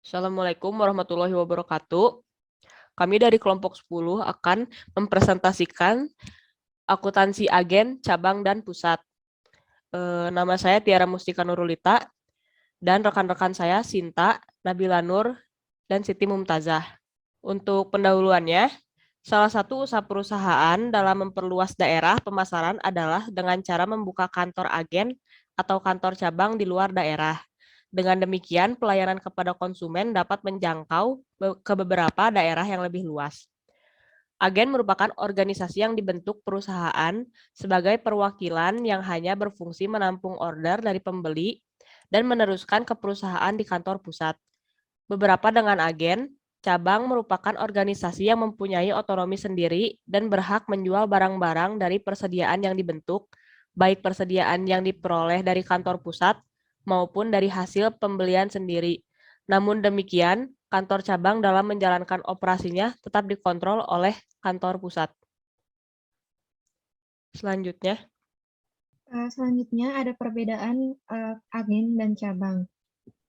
Assalamualaikum warahmatullahi wabarakatuh. Kami dari kelompok 10 akan mempresentasikan akuntansi agen, cabang, dan pusat. Nama saya Tiara Mustika Nurulita, dan rekan-rekan saya Sinta, Nabila Nur, dan Siti Mumtazah. Untuk pendahuluannya, salah satu usaha perusahaan dalam memperluas daerah pemasaran adalah dengan cara membuka kantor agen atau kantor cabang di luar daerah. Dengan demikian, pelayanan kepada konsumen dapat menjangkau ke beberapa daerah yang lebih luas. Agen merupakan organisasi yang dibentuk perusahaan sebagai perwakilan yang hanya berfungsi menampung order dari pembeli dan meneruskan ke perusahaan di kantor pusat. Beberapa dengan agen, cabang merupakan organisasi yang mempunyai otonomi sendiri dan berhak menjual barang-barang dari persediaan yang dibentuk, baik persediaan yang diperoleh dari kantor pusat maupun dari hasil pembelian sendiri. Namun demikian, kantor cabang dalam menjalankan operasinya tetap dikontrol oleh kantor pusat. Selanjutnya, Selanjutnya ada perbedaan agen dan cabang.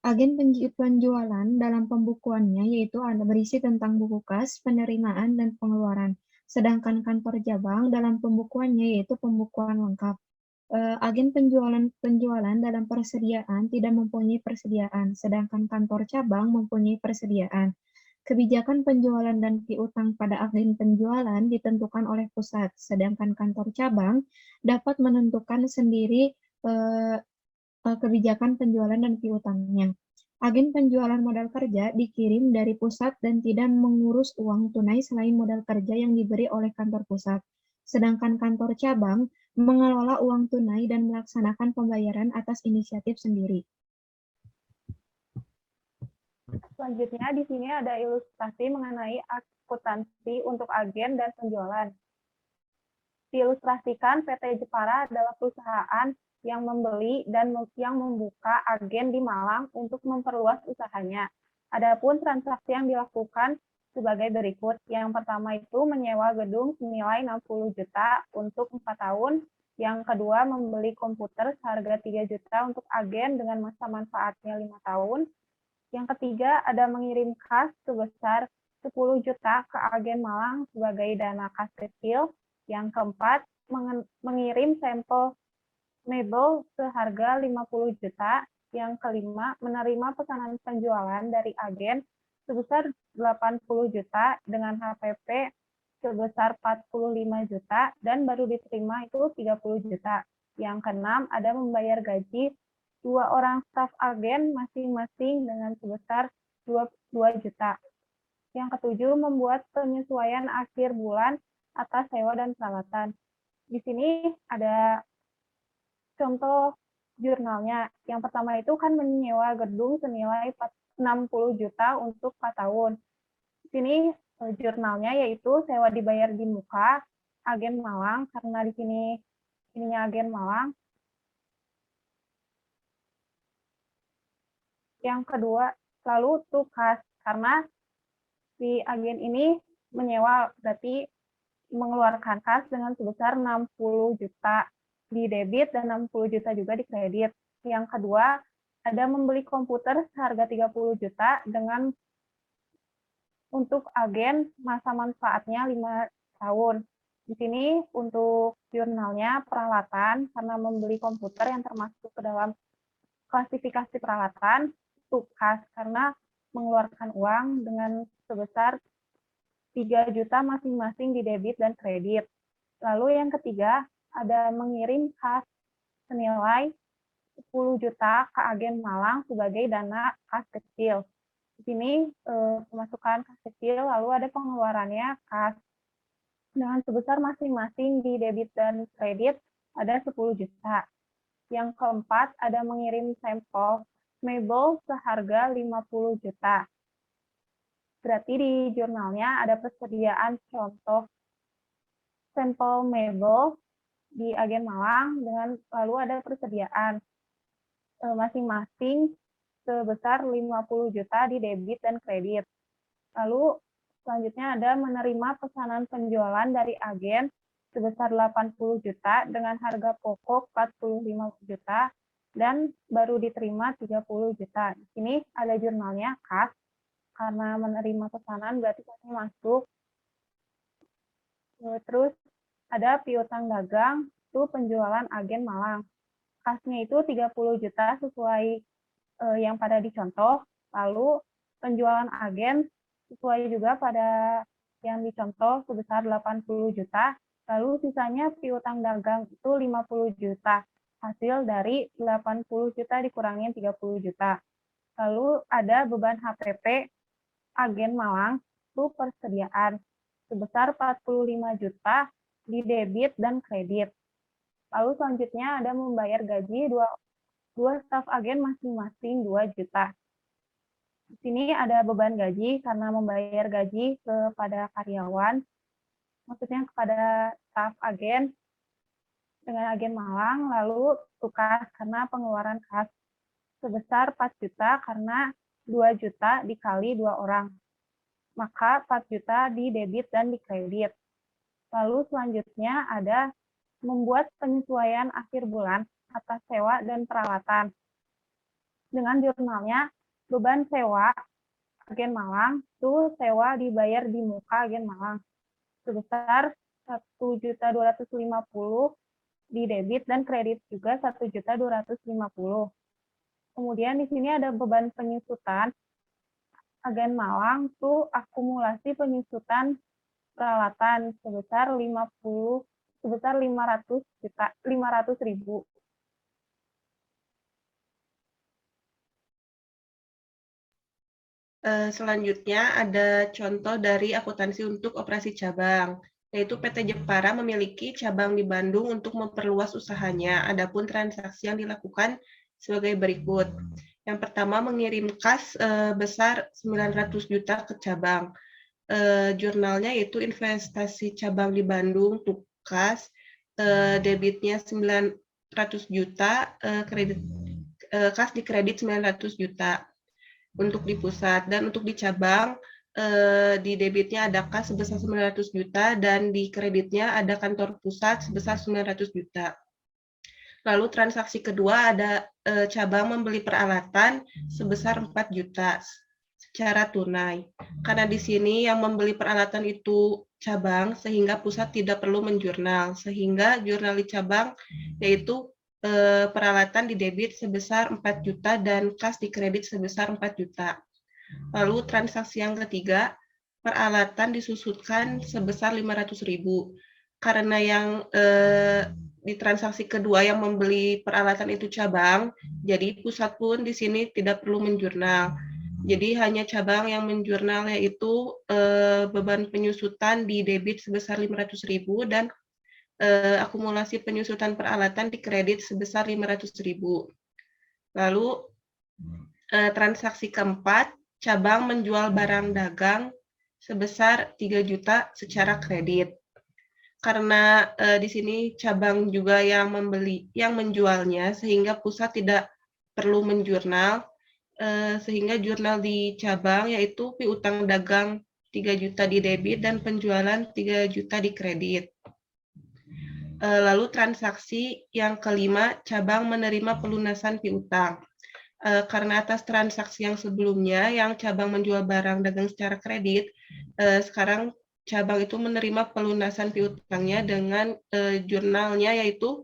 Agen penjualan dalam pembukuannya yaitu ada berisi tentang buku kas, penerimaan, dan pengeluaran. Sedangkan kantor cabang dalam pembukuannya yaitu pembukuan lengkap. Agen penjualan dalam persediaan tidak mempunyai persediaan, sedangkan kantor cabang mempunyai persediaan. Kebijakan penjualan dan piutang pada agen penjualan ditentukan oleh pusat, sedangkan kantor cabang dapat menentukan sendiri eh, kebijakan penjualan dan piutangnya. Agen penjualan modal kerja dikirim dari pusat dan tidak mengurus uang tunai selain modal kerja yang diberi oleh kantor pusat. Sedangkan kantor cabang mengelola uang tunai dan melaksanakan pembayaran atas inisiatif sendiri. Selanjutnya di sini ada ilustrasi mengenai akuntansi untuk agen dan penjualan. Diilustrasikan PT Jepara adalah perusahaan yang membeli dan yang membuka agen di Malang untuk memperluas usahanya. Adapun transaksi yang dilakukan sebagai berikut. Yang pertama itu menyewa gedung senilai 60 juta untuk 4 tahun. Yang kedua membeli komputer seharga 3 juta untuk agen dengan masa manfaatnya 5 tahun. Yang ketiga ada mengirim kas sebesar 10 juta ke agen Malang sebagai dana kas kecil. Yang keempat, mengirim sampel mebel seharga 50 juta. Yang kelima, menerima pesanan penjualan dari agen sebesar 80 juta dengan HPP sebesar 45 juta dan baru diterima itu 30 juta. Yang keenam, ada membayar gaji 2 orang staf agen masing-masing dengan sebesar 2 juta. Yang ketujuh, membuat penyesuaian akhir bulan atas sewa dan peralatan. Di sini ada contoh jurnalnya. Yang pertama itu kan menyewa gedung senilai 60 juta untuk 4 tahun. Di sini jurnalnya yaitu sewa dibayar di muka agen Malang, karena di sini ininya agen Malang. Yang kedua, lalu tukas, karena si agen ini menyewa berarti mengeluarkan kas dengan sebesar 60 juta di debit dan 60 juta juga di kredit. Yang kedua, ada membeli komputer seharga 30 juta dengan untuk agen masa manfaatnya 5 tahun. Di sini untuk jurnalnya peralatan, karena membeli komputer yang termasuk ke dalam klasifikasi peralatan, tukas karena mengeluarkan uang dengan sebesar 3 juta masing-masing di debit dan kredit. Lalu yang ketiga, ada mengirim kas senilai 10 juta ke agen Malang sebagai dana kas kecil. Di sini pemasukan kas kecil, lalu ada pengeluarannya kas dengan sebesar masing-masing di debit dan kredit ada 10 juta. Yang keempat, ada mengirim sampel mebel seharga 50 juta. Berarti di jurnalnya ada persediaan contoh sampel mebel di agen Malang dengan lalu ada persediaan masing-masing sebesar 50 juta di debit dan kredit. Lalu selanjutnya ada menerima pesanan penjualan dari agen sebesar 80 juta dengan harga pokok 45 juta dan baru diterima 30 juta. Di sini ada jurnalnya kas. karena menerima pesanan berarti kasnya masuk. Terus ada piutang dagang, itu penjualan agen Malang. Kasnya itu 30 juta sesuai yang pada dicontoh. Lalu penjualan agen sesuai juga pada yang dicontoh sebesar 80 juta. Lalu sisanya piutang dagang itu 50 juta. Hasil dari 80 juta dikurangin 30 juta. Lalu ada beban HPP agen Malang itu persediaan sebesar 45 juta di debit dan kredit. Lalu selanjutnya ada membayar gaji dua staf agen masing-masing 2 juta. Di sini ada beban gaji karena membayar gaji kepada karyawan, maksudnya kepada staf agen dengan agen Malang, lalu tukas karena pengeluaran kas sebesar 4 juta karena 2 juta dikali 2 orang. Maka 4 juta di debit dan di kredit. Lalu selanjutnya ada membuat penyesuaian akhir bulan atas sewa dan peralatan. Dengan jurnalnya, beban sewa agen Malang itu sewa dibayar di muka agen Malang sebesar 1.250.000 di debit dan kredit juga 1.250.000. Kemudian di sini ada beban penyusutan agen Malang itu akumulasi penyusutan peralatan sebesar 500.000. Selanjutnya ada contoh dari akuntansi untuk operasi cabang, yaitu PT Jepara memiliki cabang di Bandung untuk memperluas usahanya. Adapun transaksi yang dilakukan sebagai berikut. Yang pertama mengirim kas besar 900 juta ke cabang. Jurnalnya yaitu investasi cabang di Bandung untuk kas, debitnya 900 juta, kas di kredit 900 juta. Untuk di pusat, dan untuk di cabang di debitnya ada kas sebesar 900 juta dan di kreditnya ada kantor pusat sebesar 900 juta. Lalu transaksi kedua ada cabang membeli peralatan sebesar 4 juta secara tunai. Karena di sini yang membeli peralatan itu cabang, sehingga pusat tidak perlu menjurnal, sehingga jurnal di cabang yaitu peralatan di debit sebesar 4 juta dan kas di kredit sebesar 4 juta. Lalu transaksi yang ketiga, peralatan disusutkan sebesar 500.000. Karena yang di transaksi kedua yang membeli peralatan itu cabang, jadi pusat pun di sini tidak perlu menjurnal. Jadi hanya cabang yang menjurnal yaitu beban penyusutan di debit sebesar 500.000 dan akumulasi penyusutan peralatan di kredit sebesar 500.000. Lalu transaksi keempat, cabang menjual barang dagang sebesar 3 juta secara kredit. Karena di sini cabang juga yang menjualnya, sehingga pusat tidak perlu menjurnal, sehingga jurnal di cabang yaitu piutang dagang 3 juta di debit dan penjualan 3 juta di kredit. Lalu transaksi yang kelima, cabang menerima pelunasan piutang. Karena atas transaksi yang sebelumnya, yang cabang menjual barang dagang secara kredit, sekarang cabang itu menerima pelunasan piutangnya dengan jurnalnya yaitu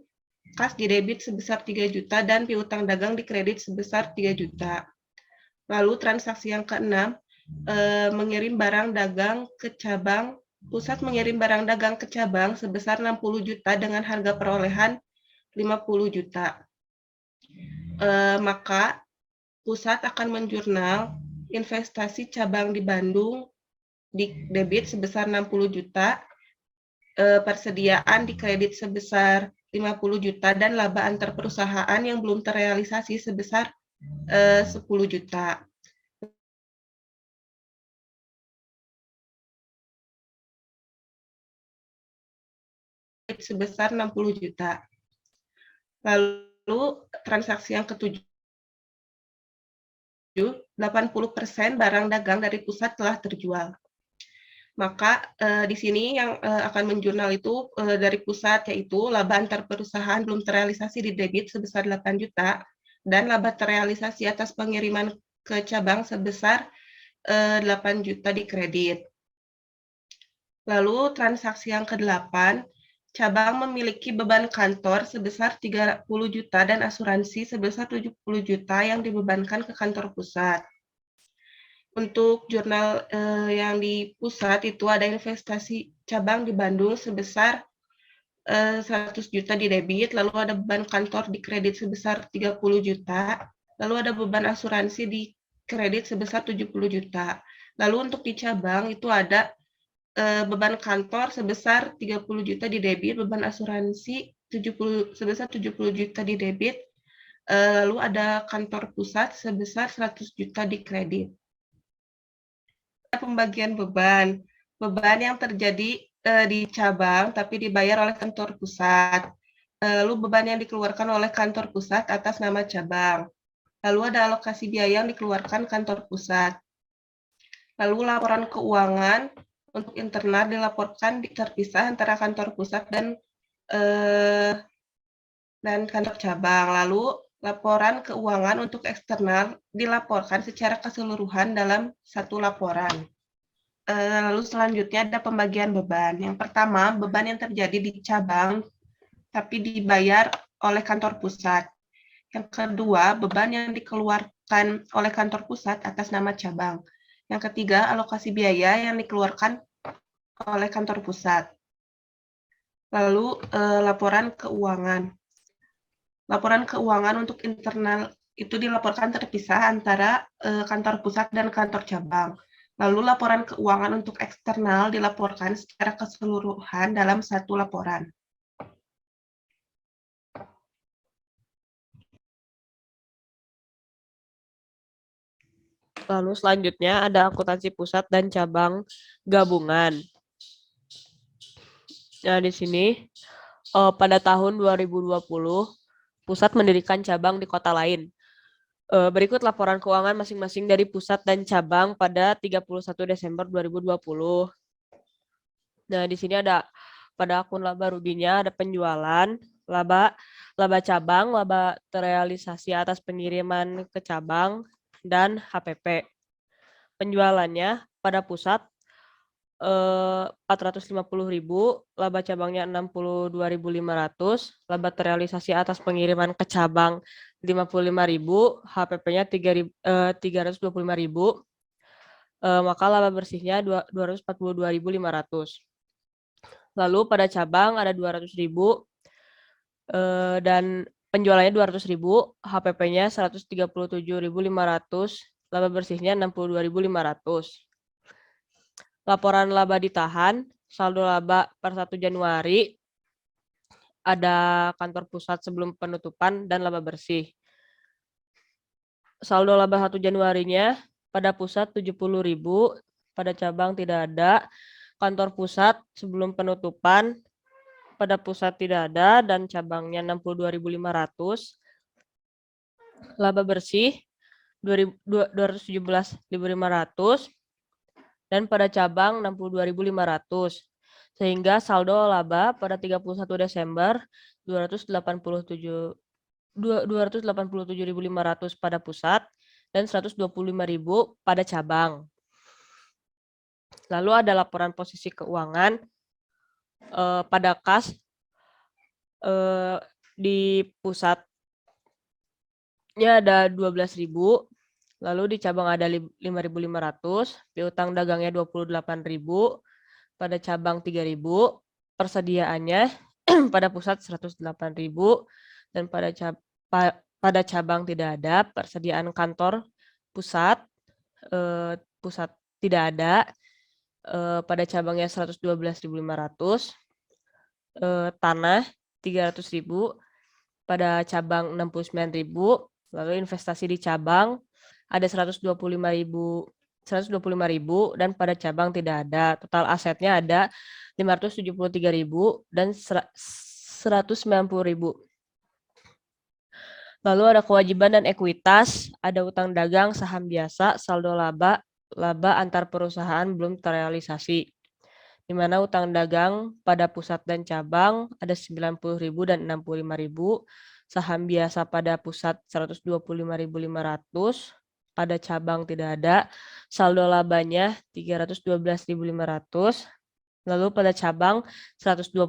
kas di debit sebesar 3 juta dan piutang dagang di kredit sebesar 3 juta. Lalu transaksi yang keenam, mengirim barang dagang ke cabang. Pusat mengirim barang dagang ke cabang sebesar 60 juta dengan harga perolehan 50 juta. Maka pusat akan menjurnal investasi cabang di Bandung di debit sebesar 60 juta, persediaan di kredit sebesar 50 juta, dan laba antar perusahaan yang belum terrealisasi sebesar 10 juta. Sebesar 60 juta. Lalu transaksi yang ketujuh, 80% barang dagang dari pusat telah terjual. Maka di sini yang akan menjurnal itu dari pusat yaitu laba antar perusahaan belum terrealisasi di debit sebesar 8 juta dan laba terrealisasi atas pengiriman ke cabang sebesar 8 juta di kredit. Lalu transaksi yang ke-8, cabang memiliki beban kantor sebesar 30 juta dan asuransi sebesar 70 juta yang dibebankan ke kantor pusat. Untuk jurnal yang di pusat itu ada investasi cabang di Bandung sebesar 100 juta di debit, lalu ada beban kantor di kredit sebesar 30 juta, lalu ada beban asuransi di kredit sebesar 70 juta. Lalu untuk di cabang itu ada beban kantor sebesar 30 juta di debit, beban asuransi sebesar 70 juta di debit, lalu ada kantor pusat sebesar 100 juta di kredit. Pembagian beban yang terjadi di cabang tapi dibayar oleh kantor pusat. Lalu beban yang dikeluarkan oleh kantor pusat atas nama cabang. Lalu ada alokasi biaya yang dikeluarkan kantor pusat. Lalu laporan keuangan untuk internal dilaporkan terpisah antara kantor pusat dan kantor cabang. Lalu laporan keuangan untuk eksternal dilaporkan secara keseluruhan dalam satu laporan. Lalu selanjutnya ada pembagian beban. Yang pertama, beban yang terjadi di cabang tapi dibayar oleh kantor pusat. Yang kedua, beban yang dikeluarkan oleh kantor pusat atas nama cabang. Yang ketiga, alokasi biaya yang dikeluarkan oleh kantor pusat. Lalu laporan keuangan. Laporan keuangan untuk internal itu dilaporkan terpisah antara kantor pusat dan kantor cabang. Lalu laporan keuangan untuk eksternal dilaporkan secara keseluruhan dalam satu laporan. Lalu selanjutnya ada akuntansi pusat dan cabang gabungan. Nah, di sini pada tahun 2020 pusat mendirikan cabang di kota lain. Berikut laporan keuangan masing-masing dari pusat dan cabang pada 31 Desember 2020. Nah, di sini ada pada akun laba ruginya ada penjualan, laba cabang, laba terrealisasi atas pengiriman ke cabang, dan HPP. Penjualannya pada pusat 450.000, laba cabangnya 62.500, laba terrealisasi atas pengiriman ke cabang 55.000, HPP-nya 325.000, maka laba bersihnya 242.500. Lalu pada cabang ada 200.000 dan penjualannya 200.000, HPP-nya 137.500, laba bersihnya 62.500. Laporan laba ditahan, saldo laba per 1 Januari, ada kantor pusat sebelum penutupan dan laba bersih. Saldo laba 1 Januarinya pada pusat 70.000, pada cabang tidak ada. Kantor pusat sebelum penutupan pada pusat tidak ada dan cabangnya 62.500. Laba bersih 217.500 dan pada cabang 62.500. Sehingga saldo laba pada 31 Desember 287.500 pada pusat dan 125.000 pada cabang. Lalu ada laporan posisi keuangan pada kas di pusatnya ada 12.000, lalu di cabang ada 5.500, piutang dagangnya 28.000, pada cabang 3.000, persediaannya pada pusat 108.000 dan pada cabang tidak ada. Persediaan kantor pusat tidak ada, pada cabangnya 112.500, tanah 300.000, pada cabang 69.000, lalu investasi di cabang ada 125.000 dan pada cabang tidak ada. Total asetnya ada 573.000 dan 190.000. Lalu ada kewajiban dan ekuitas, ada utang dagang, saham biasa, saldo laba antar perusahaan belum terrealisasi. Di mana utang dagang pada pusat dan cabang ada 90.000 dan 65.000, saham biasa pada pusat 125.500, pada cabang tidak ada. Saldo labanya 312.500. Lalu pada cabang 125.000.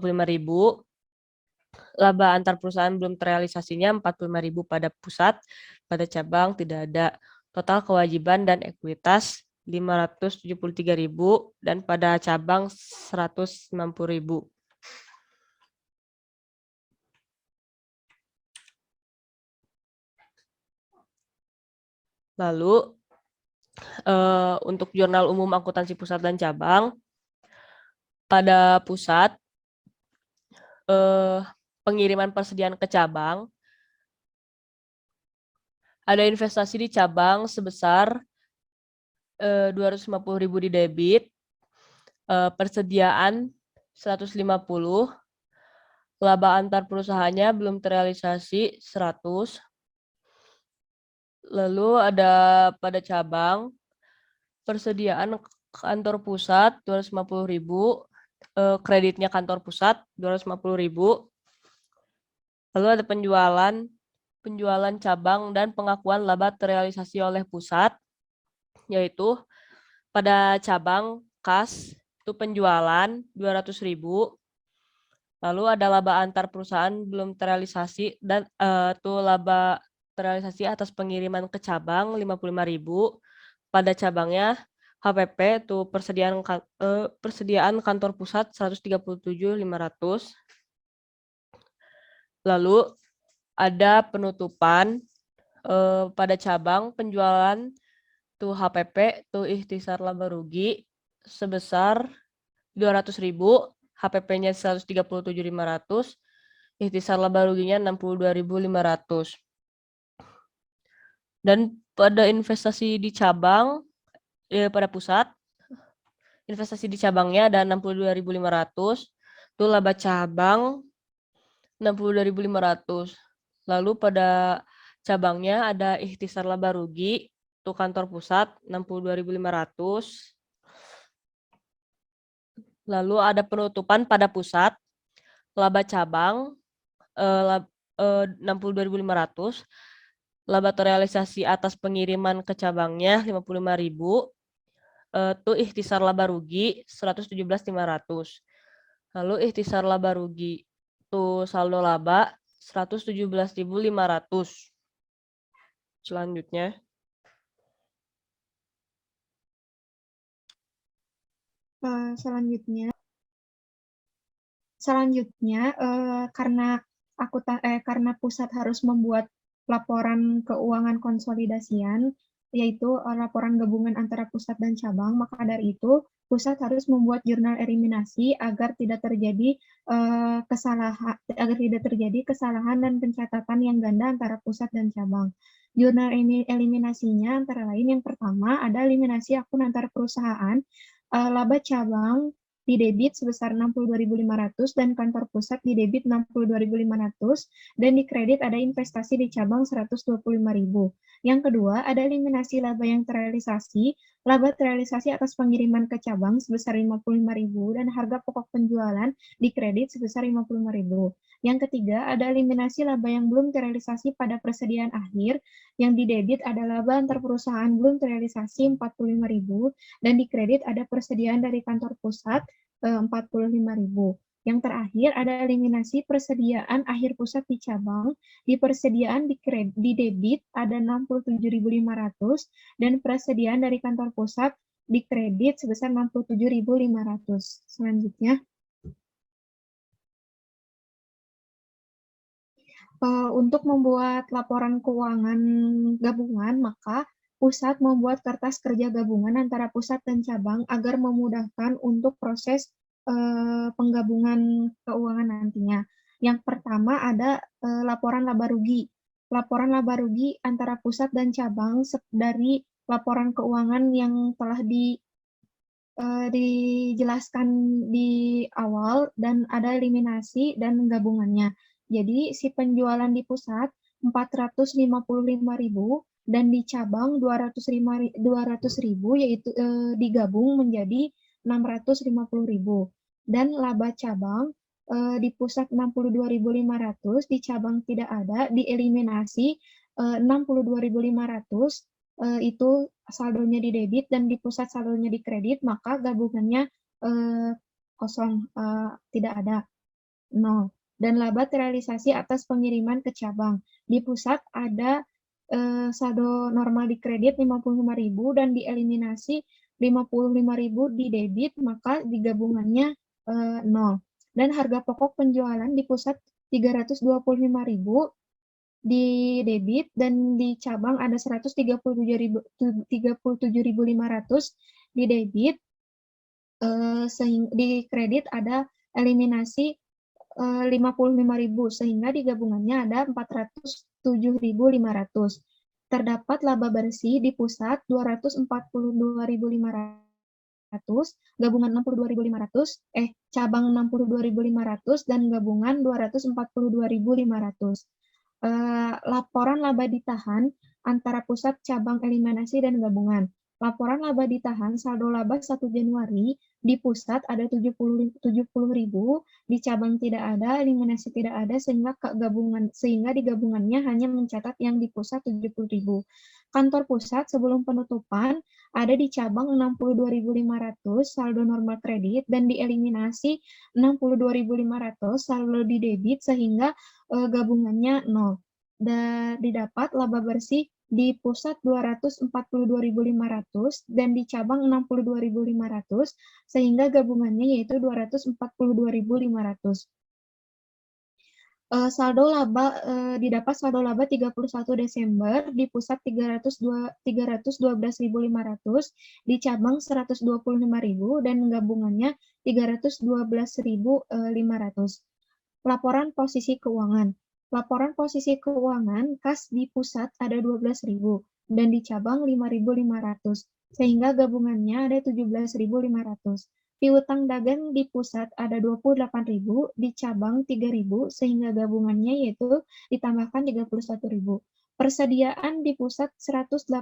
Laba antar perusahaan belum terrealisasinya 45.000 pada pusat, pada cabang tidak ada. Total kewajiban dan ekuitas 573.000 dan pada cabang 190.000. Lalu untuk jurnal umum akuntansi pusat dan cabang, pada pusat pengiriman persediaan ke cabang, ada investasi di cabang sebesar 250.000 di debit, persediaan 150, laba antar perusahaannya belum terrealisasi 100. Lalu ada pada cabang persediaan kantor pusat 250.000, kreditnya kantor pusat 250.000. Lalu ada penjualan cabang dan pengakuan laba terrealisasi oleh pusat, yaitu pada cabang kas itu penjualan 200.000. Lalu ada laba antar perusahaan belum terrealisasi dan itu laba terrealisasi atas pengiriman ke cabang 55.000. Pada cabangnya HPP itu persediaan kantor pusat 137.500. Lalu ada penutupan pada cabang penjualan tuh HPP tuh ikhtisar laba rugi sebesar 200.000, HPP-nya 137.500, ikhtisar laba ruginya 62.500. Dan pada investasi di cabang pada pusat, investasi di cabangnya ada 62.500, itu laba cabang 62.500. Lalu pada cabangnya ada ikhtisar laba rugi, itu kantor pusat 62.500. Lalu ada penutupan pada pusat, laba cabang 62.500, laba terrealisasi atas pengiriman ke cabangnya 55.000, itu ikhtisar laba rugi 117.500. Lalu ikhtisar laba rugi itu saldo laba 117.500. Selanjutnya. Selanjutnya, karena pusat harus membuat laporan keuangan konsolidasian, yaitu laporan gabungan antara pusat dan cabang, maka dari itu pusat harus membuat jurnal eliminasi agar tidak terjadi kesalahan dan pencatatan yang ganda antara pusat dan cabang. Jurnal eliminasinya antara lain yang pertama ada eliminasi akun antar perusahaan, laba cabang di debit sebesar 62.500 dan kantor pusat di debit 62.500 dan di kredit ada investasi di cabang 125.000. Yang kedua, ada eliminasi laba yang terrealisasi, laba terrealisasi atas pengiriman ke cabang sebesar 55.000 dan harga pokok penjualan di kredit sebesar 55.000. Yang ketiga, ada eliminasi laba yang belum terrealisasi pada persediaan akhir, yang di debit ada laba antar perusahaan belum terrealisasi 45.000 dan di kredit ada persediaan dari kantor pusat 45.000. Yang terakhir ada eliminasi persediaan akhir pusat di cabang, di persediaan di debit ada 67.500 dan persediaan dari kantor pusat di kredit sebesar 67.500. Selanjutnya. Untuk membuat laporan keuangan gabungan, maka pusat membuat kertas kerja gabungan antara pusat dan cabang agar memudahkan untuk proses penggabungan keuangan nantinya. Yang pertama ada laporan laba rugi. Laporan laba rugi antara pusat dan cabang dari laporan keuangan yang telah dijelaskan di awal dan ada eliminasi dan gabungannya. Jadi si penjualan di pusat 455.000 dan di cabang 200.000 yaitu digabung menjadi 650.000 dan laba cabang di pusat 62.500, di cabang tidak ada, dieliminasi 62.500 itu saldonya di debit dan di pusat saldonya di kredit, maka gabungannya kosong, tidak ada, 0. Dan laba terrealisasi atas pengiriman ke cabang. Di pusat ada saldo normal di kredit 55.000 dan dieliminasi 55.000 di debit, maka digabungannya 0. Dan harga pokok penjualan di pusat 325.000 di debit dan di cabang ada 137.500 di debit, di kredit ada eliminasi 55.000 sehingga di gabungannya ada 407.500. Terdapat laba bersih di pusat 242.500, gabungan 62.500, cabang 62.500 dan gabungan 242.500. Laporan laba ditahan antara pusat, cabang, eliminasi, dan gabungan. Laporan laba ditahan saldo laba 1 Januari di pusat ada 70.000, di cabang tidak ada, eliminasi tidak ada, sehingga di gabungannya hanya mencatat yang di pusat 70.000. Kantor pusat sebelum penutupan ada di cabang 62.500 saldo normal kredit dan dieliminasi 62.500 saldo di debit sehingga gabungannya 0. Dan didapat laba bersih di pusat 242.500 dan di cabang 62.500 sehingga gabungannya yaitu 242.500. Didapat saldo laba 31 Desember di pusat 312.500, di cabang 125.000 dan gabungannya 312.500. Laporan posisi keuangan. Laporan posisi keuangan kas di pusat ada 12.000 dan di cabang 5.500 sehingga gabungannya ada 17.500. Piutang dagang di pusat ada 28.000, di cabang 3.000 sehingga gabungannya yaitu ditambahkan 31.000. Persediaan di pusat 108.000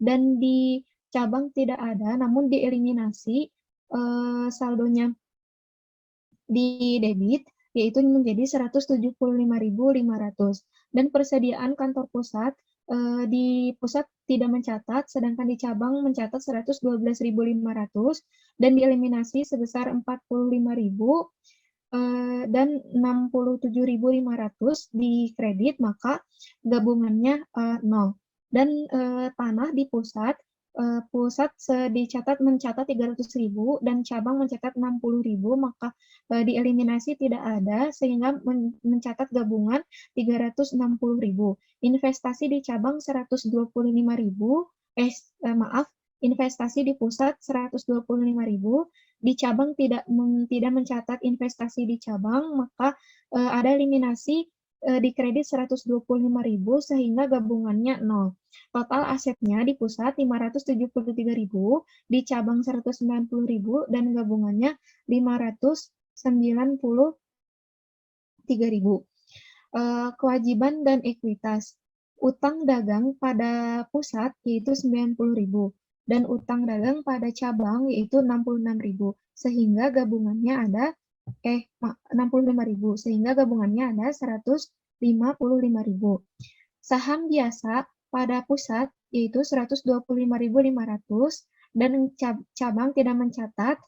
dan di cabang tidak ada namun dieliminasi saldonya di debit yaitu menjadi 175.500 dan persediaan kantor pusat di pusat tidak mencatat sedangkan di cabang mencatat 112.500 dan dieliminasi sebesar 45.000 dan 67.500 di kredit maka gabungannya 0. Dan tanah di pusat mencatat 300.000 dan cabang mencatat 60.000 maka dieliminasi tidak ada sehingga mencatat gabungan 360.000. Investasi di cabang 125.000, investasi di pusat 125.000, di cabang tidak mencatat investasi di cabang maka ada eliminasi di kredit 125.000 sehingga gabungannya 0. Total asetnya di pusat 573.000, di cabang 190.000 dan gabungannya 593.000. Kewajiban dan ekuitas. Utang dagang pada pusat yaitu 90.000 dan utang dagang pada cabang yaitu 66.000 sehingga gabungannya ada 65.000 sehingga gabungannya ada 155.000. Saham biasa pada pusat yaitu 125.500 dan cabang tidak mencatat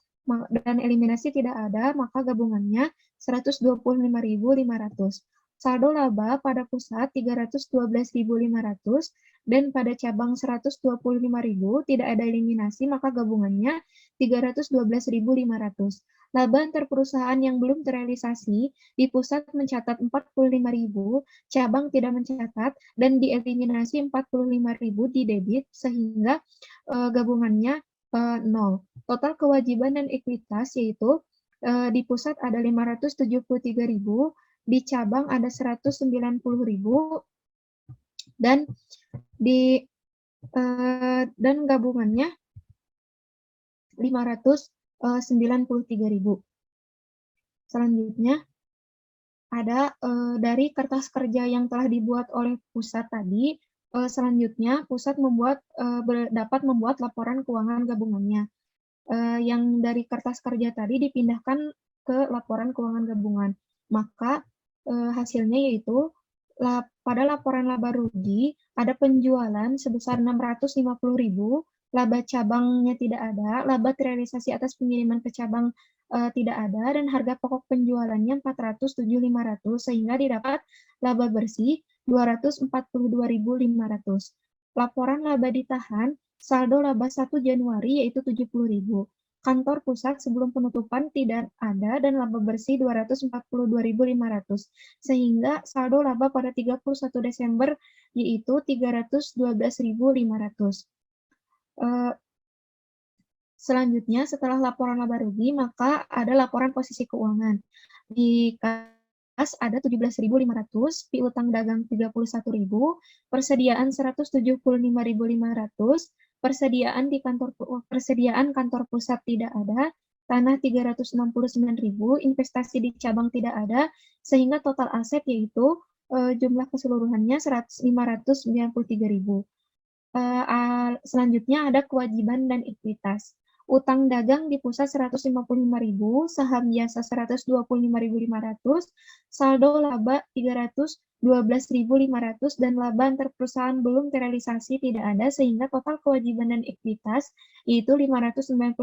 dan eliminasi tidak ada maka gabungannya 125.500. Saldo laba pada pusat 312.500 dan pada cabang 125.000 tidak ada eliminasi maka gabungannya 312.500. Laba antar perusahaan yang belum terrealisasi di pusat mencatat 45.000, cabang tidak mencatat dan dieliminasi 45.000 di debit sehingga gabungannya 0. Total kewajiban dan ekuitas yaitu di pusat ada 573.000, di cabang ada 190.000 dan gabungannya 593.000. Selanjutnya ada dari kertas kerja yang telah dibuat oleh pusat tadi. Selanjutnya pusat dapat membuat laporan keuangan gabungannya. Yang dari kertas kerja tadi dipindahkan ke laporan keuangan gabungan. Maka hasilnya yaitu Pada laporan laba rugi, ada penjualan sebesar 650.000, laba cabangnya tidak ada, laba terrealisasi atas pengiriman ke cabang tidak ada, dan harga pokok penjualannya 407.500, sehingga didapat laba bersih 242.500. Laporan laba ditahan, saldo laba 1 Januari yaitu 70.000. Kantor pusat sebelum penutupan tidak ada dan laba bersih 242.500, sehingga saldo laba pada 31 Desember yaitu 312.500. Selanjutnya, setelah laporan laba rugi, maka ada laporan posisi keuangan. Di kas ada 17.500, piutang dagang 31.000, persediaan 175.500, persediaan kantor pusat tidak ada, tanah 369.000, investasi di cabang tidak ada, sehingga total aset yaitu jumlah keseluruhannya 593.000. Selanjutnya ada kewajiban dan ekuitas. Utang dagang di pusat 155.000, saham biasa 125.500, saldo laba 312.500, dan laba antar perusahaan belum terrealisasi tidak ada, sehingga total kewajiban dan ekuitas yaitu 593.000.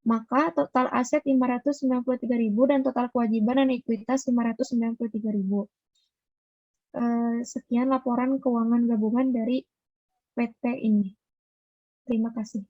Maka total aset 593.000 dan total kewajiban dan ekuitas 593.000. Sekian laporan keuangan gabungan dari PT ini. Terima kasih.